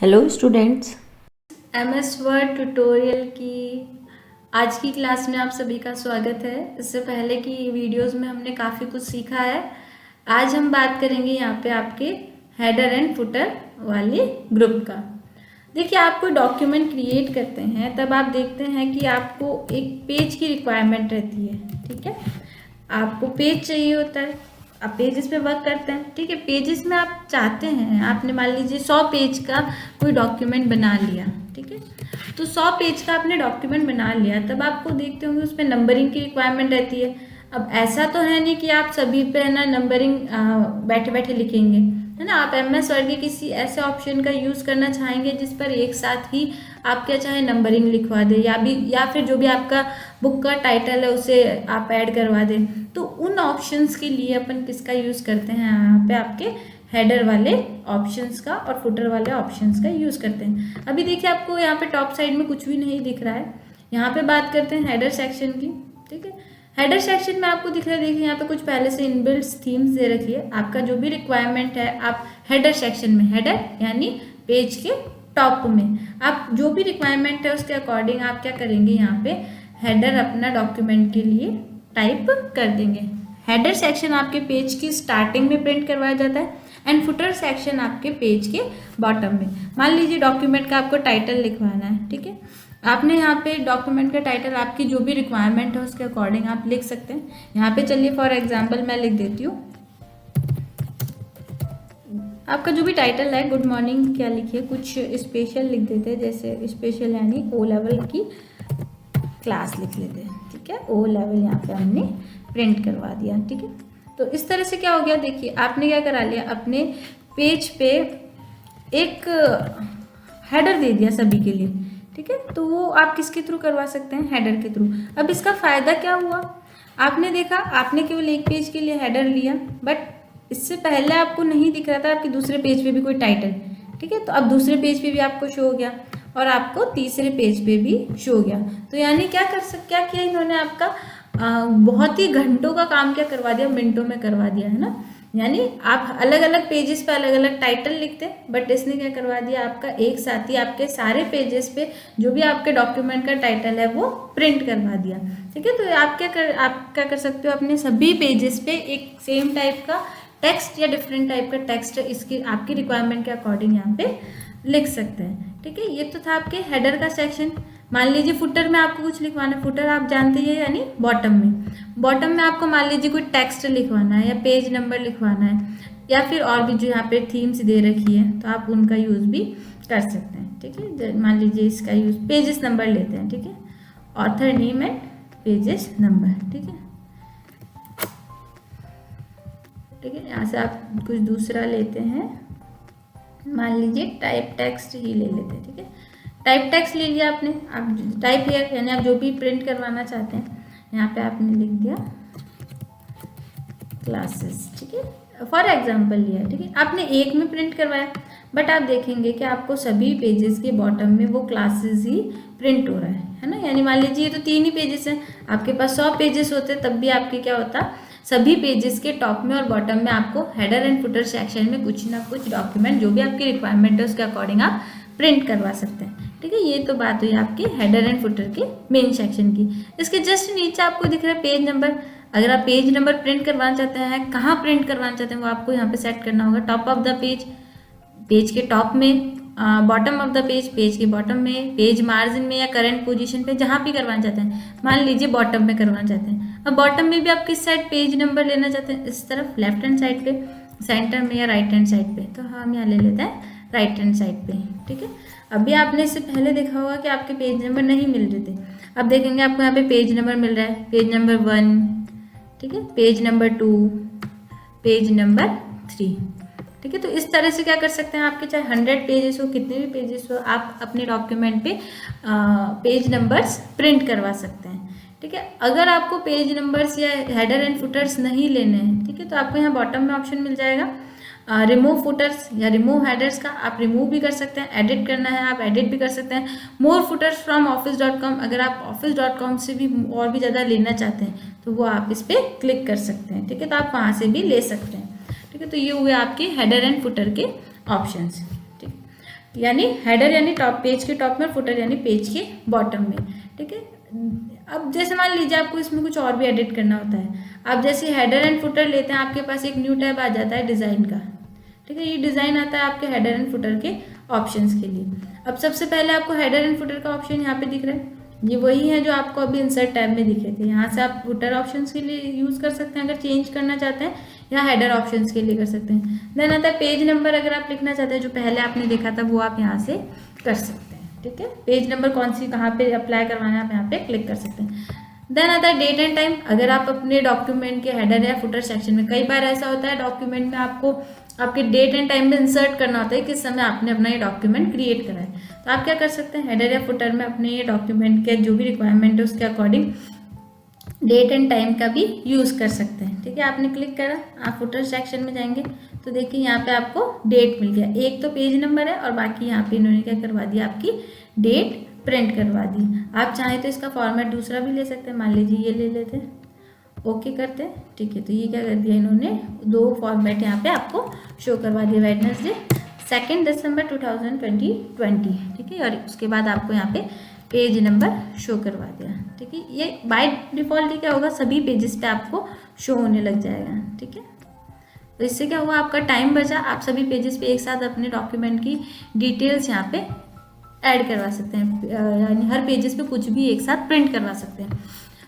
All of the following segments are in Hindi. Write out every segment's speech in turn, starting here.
Hello students. MS word tutorial की आज की क्लास में आप सभी का स्वागत है। इससे पहले की वीडियोस में हमने काफ़ी कुछ सीखा है। आज हम बात करेंगे यहाँ पे आपके हेडर एंड फुटर वाले ग्रुप का। देखिए, आप कोई डॉक्यूमेंट क्रिएट करते हैं तब आप देखते हैं कि आपको एक पेज की रिक्वायरमेंट रहती है। ठीक है, आपको पेज चाहिए होता है, आप पेजेस पे वर्क करते हैं। ठीक है, पेजेस में आप चाहते हैं, आपने मान लीजिए 100 पेज का कोई डॉक्यूमेंट बना लिया। ठीक है, तो 100 पेज का आपने डॉक्यूमेंट बना लिया, तब आपको देखते होंगे उसमें नंबरिंग की रिक्वायरमेंट रहती है। अब ऐसा तो है नहीं कि आप सभी पे है ना नंबरिंग बैठे बैठे लिखेंगे, है ना। आप MS वर्ड के किसी ऐसे ऑप्शन का यूज़ करना चाहेंगे जिस पर एक साथ ही आप क्या चाहे नंबरिंग लिखवा दें, या फिर जो भी आपका बुक का टाइटल है उसे आप ऐड करवा दें। तो उन ऑप्शंस के लिए अपन किसका यूज़ करते हैं, यहाँ पे आपके हेडर वाले ऑप्शंस का और फुटर वाले ऑप्शंस का यूज़ करते हैं। अभी देखिए, आपको यहाँ पे टॉप साइड में कुछ भी नहीं दिख रहा है। यहाँ पे बात करते हैं हेडर सेक्शन की। ठीक है, हेडर सेक्शन में आपको दिख रहा है, देखिए यहाँ पे कुछ पहले से इनबिल्ट थीम्स दे रखी है। आपका जो भी रिक्वायरमेंट है आप हेडर सेक्शन में, हेडर यानी पेज के टॉप में आप जो भी रिक्वायरमेंट है उसके अकॉर्डिंग आप क्या करेंगे, यहाँ पे हेडर अपना डॉक्यूमेंट के लिए टाइप कर देंगे। हेडर सेक्शन आपके पेज की स्टार्टिंग में प्रिंट करवाया जाता है एंड फुटर सेक्शन आपके पेज के बॉटम में। मान लीजिए डॉक्यूमेंट का आपको टाइटल लिखवाना है। ठीक है, आपने यहाँ पे डॉक्यूमेंट का टाइटल आपकी जो भी रिक्वायरमेंट है उसके अकॉर्डिंग आप लिख सकते हैं। यहाँ पे चलिए फॉर एग्जांपल मैं लिख देती हूँ, आपका जो भी टाइटल है, गुड मॉर्निंग क्या लिखिए, कुछ स्पेशल लिख देते हैं, जैसे स्पेशल यानी O लेवल की क्लास लिख लेते हैं। ठीक है, O लेवल यहाँ पे हमने प्रिंट करवा दिया। ठीक है, तो इस तरह से क्या हो गया, देखिए आपने क्या करा लिया, अपने पेज पे एक हेडर दे दिया सभी के लिए। ठीक है, तो वो आप किसके थ्रू करवा सकते हैं, हेडर के थ्रू। अब इसका फ़ायदा क्या हुआ, आपने देखा आपने केवल एक पेज के लिए हेडर लिया, बट इससे पहले आपको नहीं दिख रहा था आपके दूसरे पेज पे भी कोई टाइटल। ठीक है, तो अब दूसरे पेज पे भी आपको शो हो गया और आपको तीसरे पेज पे भी शो हो गया। तो यानी क्या किया इन्होंने, आपका बहुत ही घंटों का काम क्या करवा दिया, मिनटों में करवा दिया, है ना। यानी आप अलग अलग पेजेस पे अलग अलग टाइटल लिखते, बट इसने क्या करवा दिया, आपका एक साथ ही आपके सारे पेजेस पे जो भी आपके डॉक्यूमेंट का टाइटल है वो प्रिंट करवा दिया। ठीक है, तो आप क्या कर सकते हो, अपने सभी पेजेस पे एक सेम टाइप का टेक्स्ट या डिफरेंट टाइप का टेक्स्ट इसकी आपकी रिक्वायरमेंट के अकॉर्डिंग यहाँ पे लिख सकते हैं। ठीक है, ये तो था आपके हेडर का सेक्शन। मान लीजिए फुटर में आपको कुछ लिखवाना है, फुटर आप जानते हैं यानी बॉटम में आपको मान लीजिए कोई टेक्स्ट लिखवाना है या पेज नंबर लिखवाना है, या फिर और भी जो यहाँ पे थीम्स दे रखी है तो आप उनका यूज़ भी कर सकते हैं। ठीक है, मान लीजिए इसका यूज़ पेजेस नंबर लेते हैं। ठीक है, author name and pages number. ठीक है, ठीक है, यहाँ से आप कुछ दूसरा लेते हैं, मान लीजिए टाइप टेक्स्ट ही ले लेते हैं। ठीक है, टाइप टेक्स्ट ले लिया आपने, आप टाइप हियर यानी आप जो भी प्रिंट करवाना चाहते हैं यहाँ पे आपने लिख दिया क्लासेस। ठीक है, फॉर एग्जांपल लिया। ठीक है, आपने एक में प्रिंट करवाया, बट आप देखेंगे कि आपको सभी पेजेस के बॉटम में वो क्लासेस ही प्रिंट हो रहा है ना। यानी मान लीजिए ये तो 3 ही पेजेस हैं, आपके पास 100 पेजेस होते तब भी आपके क्या होता, सभी पेजेस के टॉप में और बॉटम में आपको हेडर एंड फुटर सेक्शन में कुछ ना कुछ डॉक्यूमेंट जो भी आपकी रिक्वायरमेंट है उसके अकॉर्डिंग आप प्रिंट करवा सकते हैं। ठीक है, ये तो बात हुई आपकी हेडर एंड फुटर के मेन सेक्शन की। इसके जस्ट नीचे आपको दिख रहा है पेज नंबर। अगर आप पेज नंबर प्रिंट करवाना चाहते हैं, कहाँ प्रिंट करवाना चाहते हैं वो आपको यहाँ पे सेट करना होगा। Top of the page, page के टॉप में, bottom of the page, page के बॉटम में, पेज मार्जिन में या करंट पोजीशन पे, जहाँ भी करवाना चाहते हैं। मान लीजिए बॉटम में करवाना चाहते हैं, अब बॉटम में भी आप किस साइड पेज नंबर लेना चाहते हैं, इस तरफ लेफ्ट हैंड साइड पे, सेंटर में या राइट हैंड साइड पे, तो हम यहाँ ले लेते हैं राइट हैंड साइड पे। ठीक है, अभी आपने इससे पहले देखा होगा कि आपके पेज नंबर नहीं मिल रहे थे, अब देखेंगे आपको यहाँ पे पेज नंबर मिल रहा है, पेज नंबर 1, ठीक है, पेज नंबर 2, पेज नंबर 3। ठीक है, तो इस तरह से क्या कर सकते हैं, आपके चाहे 100 पेजेस हो, कितने भी पेजेस हो, आप अपने डॉक्यूमेंट पे पेज नंबर्स प्रिंट करवा सकते हैं। ठीक है, अगर आपको पेज नंबर्स या हेडर एंड फुटर्स नहीं लेने हैं, ठीक है, तो आपको यहाँ बॉटम में ऑप्शन मिल जाएगा रिमूव फुटर्स या रिमूव हेडर्स का, आप रिमूव भी कर सकते हैं, एडिट करना है आप एडिट भी कर सकते हैं। मोर फुटर्स फ्रॉम office.com, अगर आप office.com से भी और भी ज़्यादा लेना चाहते हैं तो वो आप इस पर क्लिक कर सकते हैं। ठीक है, तो आप वहाँ से भी ले सकते हैं। ठीक है, तो ये हुए आपके हेडर एंड फुटर के ऑप्शंस। ठीक, यानी हेडर यानी टॉप, पेज के टॉप में, फुटर यानी पेज के बॉटम में, ठीक है। अब जैसे मान लीजिए आपको इसमें कुछ और भी एडिट करना होता है, आप जैसे हेडर एंड फुटर लेते हैं, आपके पास एक न्यू टैब आ जाता है डिज़ाइन का, ठीक है। ये डिज़ाइन आता है आपके हेडर एंड फुटर के ऑप्शंस के लिए। अब सबसे पहले आपको हेडर एंड फुटर का ऑप्शन यहाँ पे दिख रहा है, ये वही है जो आपको अभी इंसर्ट टैब में दिखे थे। यहाँ से आप फुटर ऑप्शंस के लिए यूज़ कर सकते हैं अगर चेंज करना चाहते हैं, या हेडर ऑप्शंस के लिए कर सकते हैं। देन आता है पेज नंबर, अगर आप लिखना चाहते हैं जो पहले आपने देखा था वो आप यहाँ से कर सकते हैं, ठीक है। पेज नंबर कौन सी कहाँ पे अप्लाई करवाना है आप यहाँ पे क्लिक कर सकते हैं। देन आता है डेट एंड टाइम, अगर आप अपने डॉक्यूमेंट के हेडर या फुटर सेक्शन में, कई बार ऐसा होता है डॉक्यूमेंट में आपको आपके डेट एंड टाइम में इंसर्ट करना होता है किस समय आपने अपना ये डॉक्यूमेंट क्रिएट करा है, तो आप क्या कर सकते हैं, हेडर या फुटर में अपने ये डॉक्यूमेंट के जो भी रिक्वायरमेंट है उसके अकॉर्डिंग डेट एंड टाइम का भी यूज़ कर सकते हैं, ठीक है। आपने क्लिक करा, आप फुटर सेक्शन में जाएंगे तो देखिए यहाँ पे आपको डेट मिल गया, एक तो पेज नंबर है और बाकी यहाँ पे इन्होंने क्या करवा दिया, आपकी डेट प्रिंट करवा दी। आप चाहें तो इसका फॉर्मेट दूसरा भी ले सकते हैं, मान लीजिए ये ले लेते हैं, ओके करते हैं, ठीक है। तो ये क्या कर दिया इन्होंने, दो फॉर्मेट यहाँ पे आपको शो करवा दिया, वेडनेसडे 2 दिसंबर 2020, ठीक है। और उसके बाद आपको यहाँ पे पेज नंबर शो करवा दिया, ठीक है। ये बाय डिफ़ॉल्ट ही क्या होगा, सभी पेजेस पे आपको शो होने लग जाएगा, ठीक है। तो इससे क्या हुआ, आपका टाइम बचा, आप सभी पेजेस पे एक साथ अपने डॉक्यूमेंट की डिटेल्स यहाँ पे ऐड करवा सकते हैं, यानी हर पेजेस पे कुछ भी एक साथ प्रिंट करवा सकते हैं।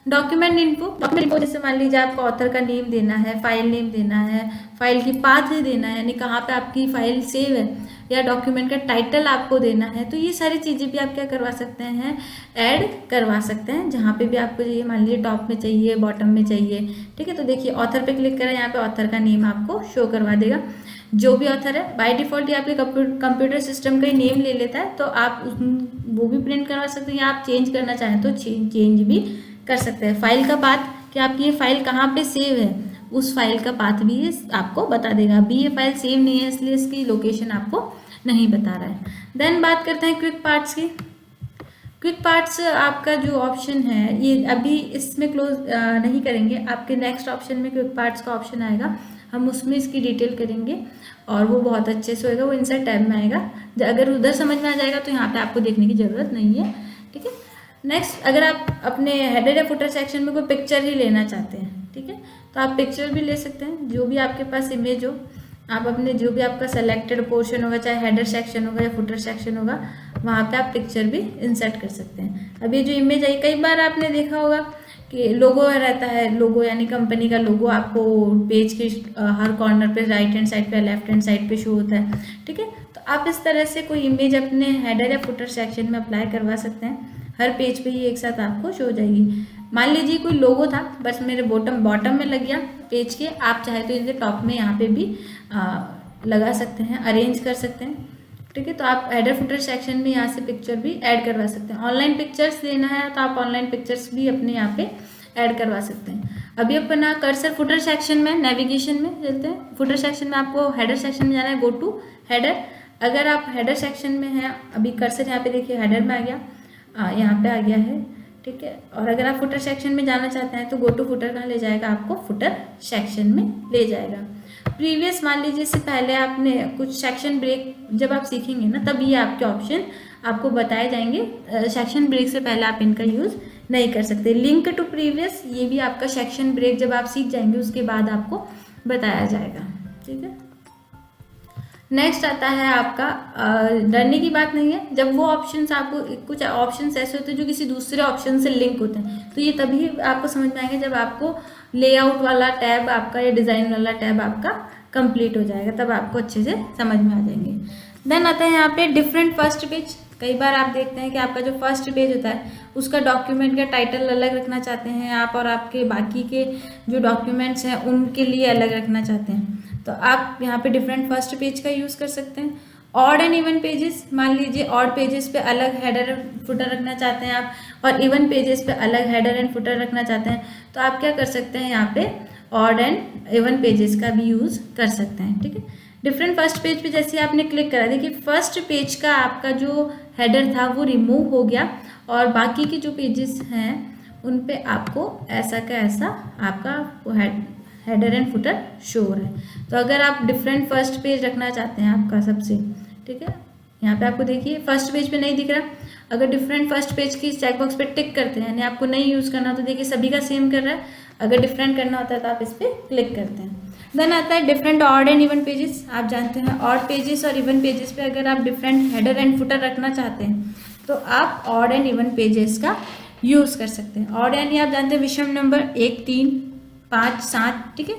डॉक्यूमेंट इन्फो जैसे मान लीजिए आपको ऑथर का नेम देना है, फाइल नेम देना है, फाइल की पाथ देना है, यानी कहाँ पे आपकी फाइल सेव है, या डॉक्यूमेंट का टाइटल आपको देना है, तो ये सारी चीज़ें भी आप क्या करवा सकते हैं, ऐड करवा सकते हैं जहाँ पे भी आपको चाहिए। मान लीजिए टॉप में चाहिए, बॉटम में चाहिए, ठीक है। तो देखिए ऑथर पे क्लिक करें, यहाँ पे ऑथर का नेम आपको शो करवा देगा, जो भी ऑथर है। बाय डिफ़ॉल्ट ये आपके कंप्यूटर सिस्टम का ही नेम ले लेता है, तो आप वो भी प्रिंट करवा सकते हैं, या आप चेंज करना चाहें तो चेंज भी कर सकते हैं। फाइल का पाथ कि आपकी ये फाइल कहाँ पे सेव है, उस फाइल का पाथ भी ये आपको बता देगा। अभी ये फाइल सेव नहीं है इसलिए इसकी लोकेशन आपको नहीं बता रहा है। देन बात करते हैं क्विक पार्ट्स की। क्विक पार्ट्स आपका जो ऑप्शन है, ये अभी इसमें क्लोज नहीं करेंगे, आपके नेक्स्ट ऑप्शन में क्विक पार्ट्स का ऑप्शन आएगा, हम उसमें इसकी डिटेल करेंगे और वो बहुत अच्छे से होएगा, वो इंसर्ट टैब में आएगा। अगर उधर समझ में आ जाएगा तो यहाँ पे आपको देखने की ज़रूरत नहीं है, ठीक है। नेक्स्ट, अगर आप अपने हेडर या फुटर सेक्शन में कोई पिक्चर ही लेना चाहते हैं, ठीक है, तो आप पिक्चर भी ले सकते हैं, जो भी आपके पास इमेज हो, आप अपने जो भी आपका सेलेक्टेड पोर्शन होगा, चाहे हेडर सेक्शन होगा या फुटर सेक्शन होगा, वहाँ पे आप पिक्चर भी इंसर्ट कर सकते हैं। अब ये जो इमेज आई, कई बार आपने देखा होगा कि लोगो रहता है, लोगो यानी कंपनी का लोगो आपको पेज के हर कॉर्नर पे राइट हैंड साइड पे, लेफ्ट हैंड साइड पे शो होता है, ठीक है। तो आप इस तरह से कोई इमेज अपने हेडर या फुटर सेक्शन में अप्लाई करवा सकते हैं, हर पेज पे ही एक साथ आपको शो हो जाएगी। मान लीजिए कोई लोगो था, बस मेरे बॉटम में लग गया पेज के, आप चाहे तो इसे टॉप में यहाँ पे भी लगा सकते हैं, अरेंज कर सकते हैं, ठीक है। तो आप हेडर फुटर सेक्शन में यहाँ से पिक्चर भी ऐड करवा सकते हैं। ऑनलाइन पिक्चर्स देना है तो आप ऑनलाइन पिक्चर्स भी अपने यहाँ पे ऐड करवा सकते हैं। अभी अपना कर्सर फुटर सेक्शन में, नेविगेशन में चलते हैं। फुटर सेक्शन में आपको हेडर सेक्शन में जाना है, गो टू हेडर। अगर आप हेडर सेक्शन में हैं, अभी कर्सर यहाँ पे देखिए हेडर में आ गया, यहाँ पे आ गया है, ठीक है। और अगर आप फुटर सेक्शन में जाना चाहते हैं तो गो टू फुटर कहाँ ले जाएगा, आपको फुटर सेक्शन में ले जाएगा। प्रीवियस, मान लीजिए इससे पहले आपने कुछ सेक्शन ब्रेक जब आप सीखेंगे ना, तब ये आपके ऑप्शन आपको बताए जाएंगे। सेक्शन ब्रेक से पहले आप इनका यूज़ नहीं कर सकते। लिंक टू प्रीवियस, ये भी आपका सेक्शन ब्रेक जब आप सीख जाएंगे उसके बाद आपको बताया जाएगा, ठीक है। नेक्स्ट आता है आपका, डरने की बात नहीं है, जब वो ऑप्शंस आपको, कुछ ऑप्शंस ऐसे होते हैं जो किसी दूसरे ऑप्शन से लिंक होते हैं, तो ये तभी आपको समझ में आएंगे जब आपको लेआउट वाला टैब आपका या डिज़ाइन वाला टैब आपका कंप्लीट हो जाएगा, तब आपको अच्छे से समझ में आ जाएंगे। देन आता है यहाँ पे डिफरेंट फर्स्ट पेज। कई बार आप देखते हैं कि आपका जो फर्स्ट पेज होता है उसका डॉक्यूमेंट का टाइटल अलग रखना चाहते हैं आप, और आपके बाकी के जो डॉक्यूमेंट्स हैं उनके लिए अलग रखना चाहते हैं, तो आप यहाँ पे डिफरेंट फर्स्ट पेज का यूज़ कर सकते हैं। ऑड एंड इवन पेजेस, मान लीजिए ऑड पेजेस पे अलग हेडर एंड फुटर रखना चाहते हैं आप, और इवन पेजेस पे अलग हेडर एंड फुटर रखना चाहते हैं, तो आप क्या कर सकते हैं, यहाँ पे ऑड एंड इवन पेजेस का भी यूज़ कर सकते हैं, ठीक है। डिफरेंट फर्स्ट पेज पे जैसे आपने क्लिक करा, देखिए फर्स्ट पेज का आपका जो हेडर था वो रिमूव हो गया, और बाकी के जो पेजेस हैं उन पे आपको ऐसा का ऐसा आपका हेडर एंड फुटर शो हो रहा है। तो अगर आप डिफरेंट फर्स्ट पेज रखना चाहते हैं आपका सबसे, ठीक है, यहाँ पे आपको देखिए फर्स्ट पेज पे नहीं दिख रहा, अगर डिफरेंट फर्स्ट पेज की चेकबॉक्स पे टिक करते हैं यानी आपको नहीं यूज़ करना तो देखिए सभी का सेम कर रहा है, अगर डिफरेंट करना होता है तो आप इस पर क्लिक करते हैं। देन आता है different odd and even pages. आप जानते हैं ऑड पेजेस और इवन पेजेस पे अगर आप डिफरेंट हेडर एंड फुटर रखना चाहते हैं तो आप ऑड एंड इवन पेजेस का यूज़ कर सकते हैं। ऑड यानी आप जानते हैं विषम नंबर 1, 3, 5, 7, ठीक है।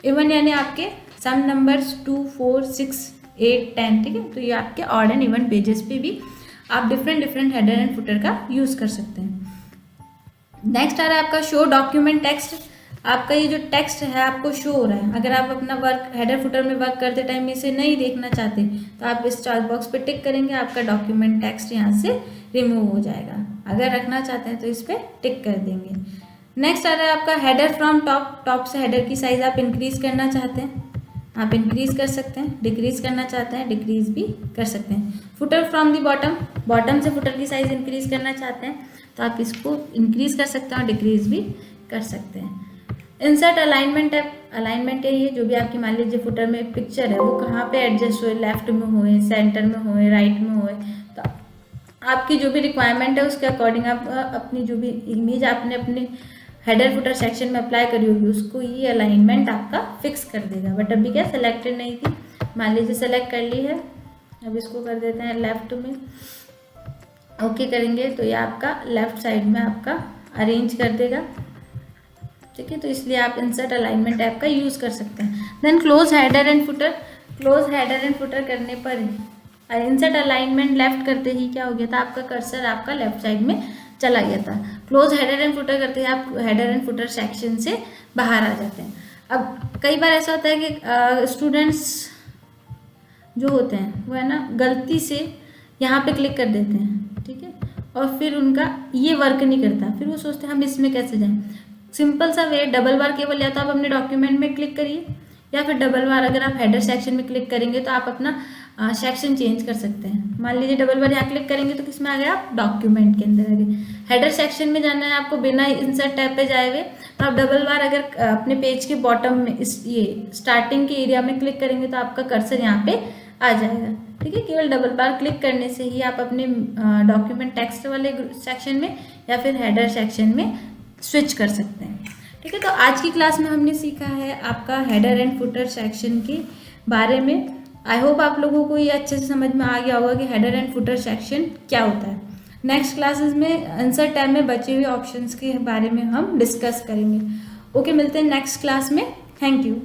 इवन यानी आपके सम नंबर्स 2, 4, 6, 8, 10, ठीक है। तो ये आपके ऑड एंड इवन पेजेस पे भी आप डिफरेंट हेडर एंड फुटर का यूज़ कर सकते हैं। नेक्स्ट आ रहा है आपका शो डॉक्यूमेंट टेक्स्ट। आपका ये जो टेक्स्ट है आपको शो हो रहा है, अगर आप अपना वर्क हेडर फुटर में वर्क करते टाइम इसे नहीं देखना चाहते तो आप इस चेक बॉक्स पे टिक करेंगे, आपका डॉक्यूमेंट टेक्स्ट यहाँ से रिमूव हो जाएगा। अगर रखना चाहते हैं तो इस पर टिक कर देंगे। नेक्स्ट आ रहा है आपका हेडर फ्रॉम टॉप। टॉप से हेडर की साइज आप इंक्रीज करना चाहते हैं आप इंक्रीज कर सकते हैं, डिक्रीज करना चाहते हैं डिक्रीज भी कर सकते हैं। Footer from the bottom. Bottom से फुटर की साइज इंक्रीज करना चाहते हैं तो आप इसको इंक्रीज कर सकते हैं और डिक्रीज भी कर सकते हैं। इंसर्ट अलाइनमेंट है। अलाइनमेंट है ये जो भी आपकी मान लीजिए फुटर में एक पिक्चर है वो कहाँ पे एडजस्ट हुए, लेफ्ट में हुए, सेंटर में हुए, राइट में हुए, तो आपकी जो भी रिक्वायरमेंट है उसके अकॉर्डिंग आप अपनी जो भी इमेज आपने अपने हेडर फुटर सेक्शन में अप्लाई करी होगी उसको ये अलाइनमेंट आपका फिक्स कर देगा। बट अभी क्या सेलेक्टेड नहीं थी, मान लीजिए सेलेक्ट कर ली है, अब इसको कर देते हैं लेफ्ट में, ओके करेंगे तो ये आपका लेफ्ट साइड में आपका अरेंज कर देगा, ठीक है। तो इसलिए आप इंसर्ट अलाइनमेंट ऐप का यूज़ कर सकते हैं। Then close header and footer. Close header and footer करने पर इंसर्ट अलाइनमेंट लेफ्ट करते ही क्या हो गया था, आपका कर्सर आपका लेफ्ट साइड में चला गया था। क्लोज हेडर एंड फुटर करते ही आप हेडर एंड फुटर सेक्शन से बाहर आ जाते हैं। अब कई बार ऐसा होता है कि स्टूडेंट्स जो होते हैं वो है ना गलती से यहाँ पे क्लिक कर देते हैं, ठीक है, और फिर उनका ये वर्क नहीं करता, फिर वो सोचते हैं हम इसमें कैसे जाएं। सिंपल सा वे, डबल बार केवल या तो आप अपने डॉक्यूमेंट में क्लिक करिए या फिर डबल बार अगर आप हेडर सेक्शन में क्लिक करेंगे तो आप अपना सेक्शन चेंज कर सकते हैं। मान लीजिए डबल बार यहाँ क्लिक करेंगे तो किसमें आ गया, आप डॉक्यूमेंट के अंदर आ गए। हेडर सेक्शन में जाना है आपको बिना इंसर्ट टैब पे जाए हुए, तो आप डबल बार अगर अपने पेज के बॉटम में इस ये स्टार्टिंग के एरिया में क्लिक करेंगे तो आपका कर्सर यहाँ पे आ जाएगा, ठीक है। केवल डबल बार क्लिक करने से ही आप अपने डॉक्यूमेंट टेक्स्ट वाले सेक्शन में या फिर हेडर सेक्शन में स्विच कर सकते हैं, ठीक है। तो आज की क्लास में हमने सीखा है आपका हेडर एंड फुटर सेक्शन के बारे में। आई होप आप लोगों को ये अच्छे से समझ में आ गया होगा कि हेडर एंड फुटर सेक्शन क्या होता है। नेक्स्ट क्लासेस में इंसर्ट टैब में बचे हुए ऑप्शंस के बारे में हम डिस्कस करेंगे। ओके, मिलते हैं नेक्स्ट क्लास में। Thank you.